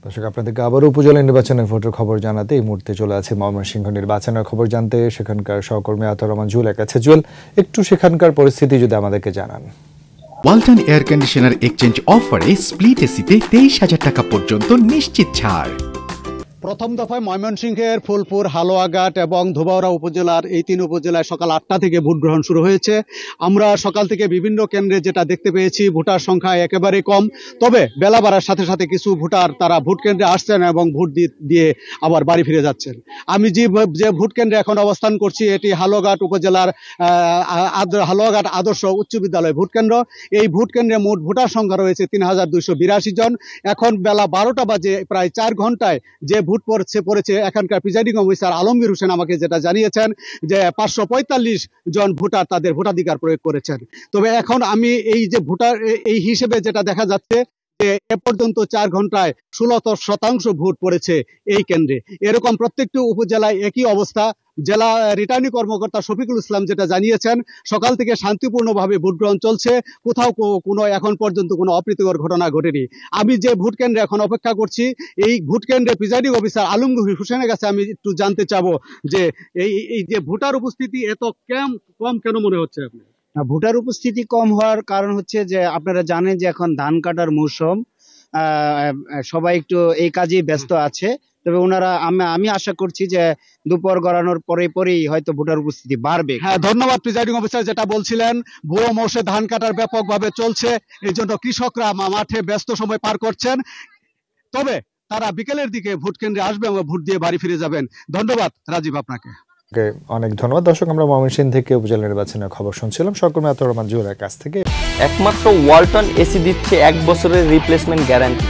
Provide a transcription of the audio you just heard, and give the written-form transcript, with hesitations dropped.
দর্শক আপনাদেরকে আবারও উপজেলা নির্বাচনের ভোটের খবর জানাতে এই মুহূর্তে চলে আছে ময়মনসিংহ নির্বাচনের খবর জানতে সেখানকার সহকর্মী আতর রহমান জুয়েলের কাছে। জুয়েল, একটু সেখানকার পরিস্থিতি যদি আমাদেরকে জানান। ওয়ালটন এয়ার কন্ডিশনার এক্সচেঞ্জ অফারে স্প্লিট এসিতে 23,000 টাকা পর্যন্ত নিশ্চিত ছাড়। প্রথম দফায় ময়মনসিংহের ফুলপুর, হালুয়াঘাট এবং ধোবাউড়া উপজেলার এই 3 উপজেলায় সকাল 8টা থেকে ভোট গ্রহণ শুরু হয়েছে। আমরা সকাল থেকে বিভিন্ন কেন্দ্রে যেটা দেখতে পেয়েছি, ভোটার সংখ্যা একেবারে কম। তবে বেলা বাড়ার সাথে সাথে কিছু ভোটার তারা ভোট কেন্দ্রে আসছেন এবং ভোট দিয়ে আবার বাড়ি ফিরে যাচ্ছেন। আমি যে ভোট কেন্দ্রে এখন অবস্থান করছি এটি হালুয়াঘাট উপজেলার হালুয়াঘাট আদর্শ উচ্চ বিদ্যালয় ভোট কেন্দ্র। এই ভোট কেন্দ্রে মোট ভোটার সংখ্যা রয়েছে 3,282 জন। এখন বেলা 12টা বাজে, প্রায় 4 ঘন্টায় যে ভোট পড়েছে এখানকার প্রিজাইডিং অফিসার আলমগীর হোসেন আমাকে যেটা জানিয়েছেন যে 545 জন ভোটার তাদের ভোটাধিকার প্রয়োগ করেছেন। তবে এখন আমি এই যে ভোটার এই হিসেবে যেটা দেখা যাচ্ছে যে এ পর্যন্ত 4 ঘন্টায় 16% ভোট পড়েছে এই কেন্দ্রে। এরকম প্রত্যেকটি উপজেলায় একই অবস্থা। জেলা রিটার্নিং কর্মকর্তা শফিকুল ইসলাম যেটা জানিয়েছেন, সকাল থেকে শান্তিপূর্ণভাবে ভোট গ্রহণ চলছে, কোথাও কোনো এখন পর্যন্ত কোনো অপ্রীতিকর ঘটনা ঘটেনি। আমি যে ভোট কেন্দ্রে এখন অপেক্ষা করছি, এই ভোট কেন্দ্রে প্রিজাইডিং অফিসার আলমগীর হোসেনের কাছে আমি একটু জানতে চাবো যে এই যে ভোটার উপস্থিতি এত কম কেন মনে হচ্ছে আপনার? ভোটার উপস্থিতি কম হওয়ার কারণ হচ্ছে যে আপনারা জানেন যে এখন ধান কাটার মৌসুম, সবাই একটু এই কাজেই ব্যস্ত আছে। তবে ওনারা আমি আশা করছি যে দুপুর গড়ানোর পরেই হয়তো ভোটার উপস্থিতি বাড়বে। হ্যাঁ, ধন্যবাদ। প্রিজাইডিং অফিসার যেটা বলছিলেন, ভুয়ো মৌসুমে ধান কাটার ব্যাপকভাবে চলছে, এই জন্য কৃষকরা মাঠে ব্যস্ত সময় পার করছেন। তবে তারা বিকেলের দিকে ভোট কেন্দ্রে আসবে এবং ভোট দিয়ে বাড়ি ফিরে যাবেন। ধন্যবাদ রাজীব আপনাকে। অনেক ধন্যবাদ। দর্শক, আমরা ময়মনসিংহ থেকে উপজেলা নির্বাচনের খবর শুনছিলাম সহকর্মী আতর রহমান জুয়েলের কাছ থেকে। একমাত্র ওয়ালটন এসি দিচ্ছে 1 বছরের রিপ্লেসমেন্ট গ্যারান্টি।